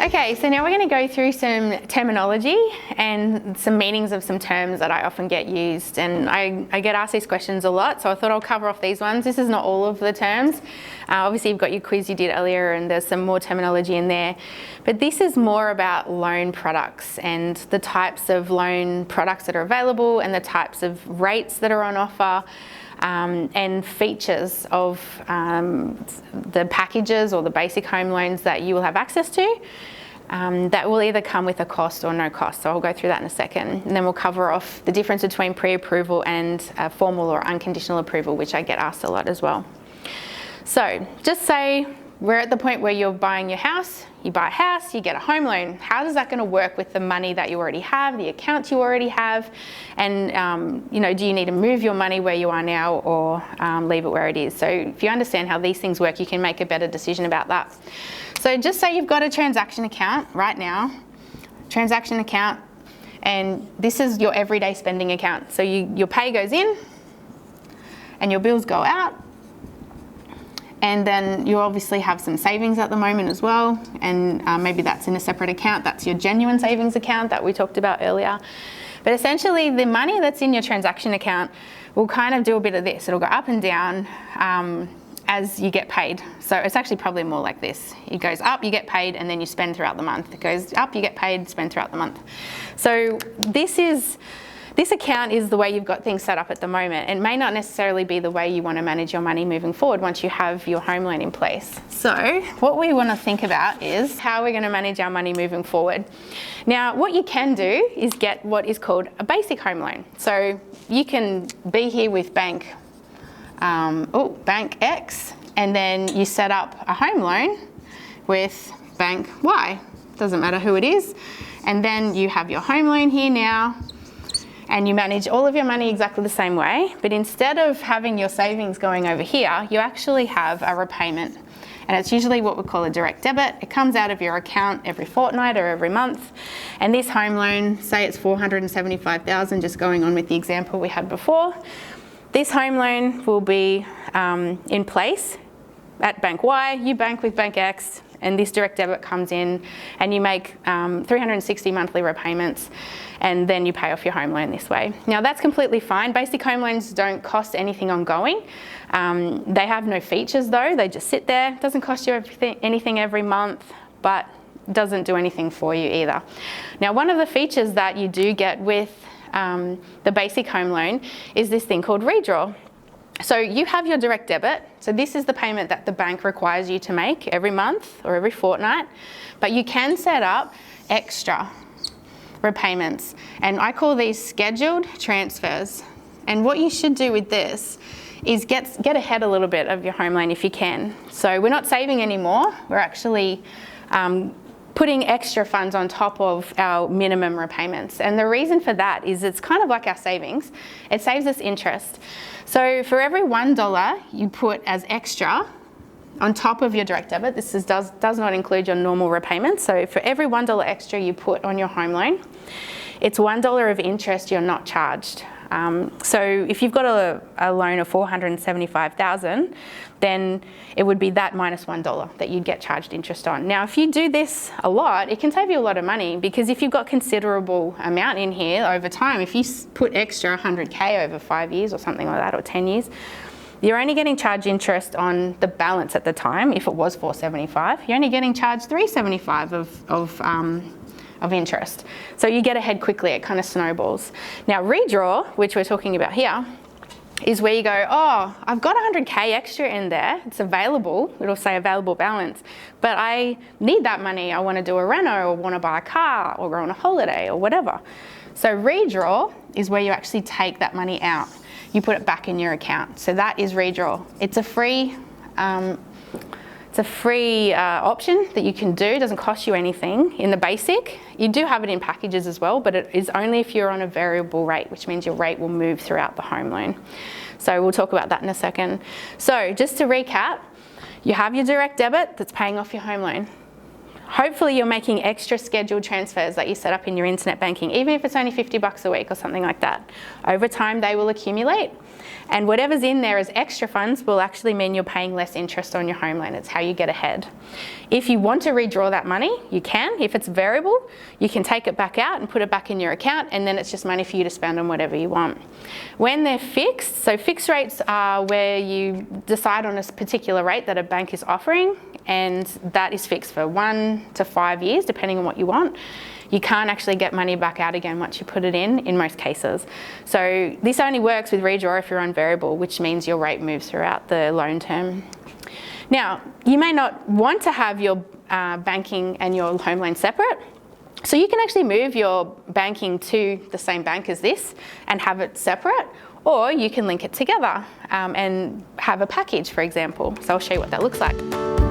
Okay, so now we're going to go through some terminology and some meanings of some terms that I often get used, and I get asked these questions a lot, so I thought I'll cover off these ones. This is not all of the terms. Obviously you've got your quiz you did earlier and there's some more terminology in there, but this is more about loan products and the types of loan products that are available and the types of rates that are on offer. And features of the packages or the basic home loans that you will have access to that will either come with a cost or no cost. So I'll go through that in a second. And then we'll cover off the difference between pre-approval and formal or unconditional approval, which I get asked a lot as well. So just say we're at the point where you're buying your house, you buy a house, you get a home loan. How is that going to work with the money that you already have, the accounts you already have? And do you need to move your money where you are now or leave it where it is? So if you understand how these things work, you can make a better decision about that. So just say you've got a transaction account right now, transaction account, and this is your everyday spending account. So your pay goes in and your bills go out. And then you obviously have some savings at the moment as well, and maybe that's in a separate account. That's your genuine savings account that we talked about earlier. But essentially the money that's in your transaction account will kind of do a bit of this. It'll go up and down as you get paid. So it's actually probably more like this. It goes up, you get paid, and then you spend throughout the month. It goes up, you get paid, spend throughout the month. So this account is the way you've got things set up at the moment. It may not necessarily be the way you want to manage your money moving forward once you have your home loan in place. So what we want to think about is how we're going to manage our money moving forward. Now, what you can do is get what is called a basic home loan. So you can be here with Bank X, and then you set up a home loan with Bank Y. Doesn't matter who it is. And then you have your home loan here now, and you manage all of your money exactly the same way, but instead of having your savings going over here, you actually have a repayment. And it's usually what we call a direct debit. It comes out of your account every fortnight or every month. And this home loan, say it's $475,000, just going on with the example we had before. This home loan will be in place at Bank Y, you bank with Bank X, and this direct debit comes in and you make 360 monthly repayments, and then you pay off your home loan this way. Now that's completely fine. Basic home loans don't cost anything ongoing. They have no features though, they just sit there. It doesn't cost you anything every month, but doesn't do anything for you either. Now one of the features that you do get with the basic home loan is this thing called redraw. So you have your direct debit. So this is the payment that the bank requires you to make every month or every fortnight, but you can set up extra repayments. And I call these scheduled transfers. And what you should do with this is get ahead a little bit of your home loan if you can. So we're not saving anymore. We're actually putting extra funds on top of our minimum repayments. And the reason for that is it's kind of like our savings. It saves us interest. So for every $1 you put as extra on top of your direct debit, this does not include your normal repayments. So for every $1 extra you put on your home loan, it's $1 of interest you're not charged. So if you've got a loan of $475,000, then it would be that minus $1 that you'd get charged interest on. Now, if you do this a lot, it can save you a lot of money, because if you've got considerable amount in here over time, if you put extra 100K over 5 years or something like that, or 10 years, you're only getting charged interest on the balance at the time. If it was $475, you're only getting charged $375 of interest. So you get ahead quickly, it kind of snowballs. Now redraw, which we're talking about here, is where you go, oh, I've got 100K extra in there, it's available, it'll say available balance, but I need that money, I want to do a reno or want to buy a car or go on a holiday or whatever. So redraw is where you actually take that money out, you put it back in your account. So that is redraw. It's a free option that you can do. It doesn't cost you anything in the basic. You do have it in packages as well, but it is only if you're on a variable rate, which means your rate will move throughout the home loan. So we'll talk about that in a second. So just to recap, you have your direct debit that's paying off your home loan. hopefully you're making extra scheduled transfers that you set up in your internet banking, even if it's only $50 a week or something like that. Over time, they will accumulate. And whatever's in there as extra funds will actually mean you're paying less interest on your home loan. It's how you get ahead. If you want to redraw that money, you can. If it's variable, you can take it back out and put it back in your account, and then it's just money for you to spend on whatever you want. When they're fixed, so fixed rates are where you decide on a particular rate that a bank is offering, and that is fixed for 1 to 5 years, depending on what you want. You can't actually get money back out again once you put it in most cases. So this only works with redraw if you're on variable, which means your rate moves throughout the loan term. Now, you may not want to have your banking and your home loan separate, so you can actually move your banking to the same bank as this and have it separate, or you can link it together and have a package, for example. So I'll show you what that looks like.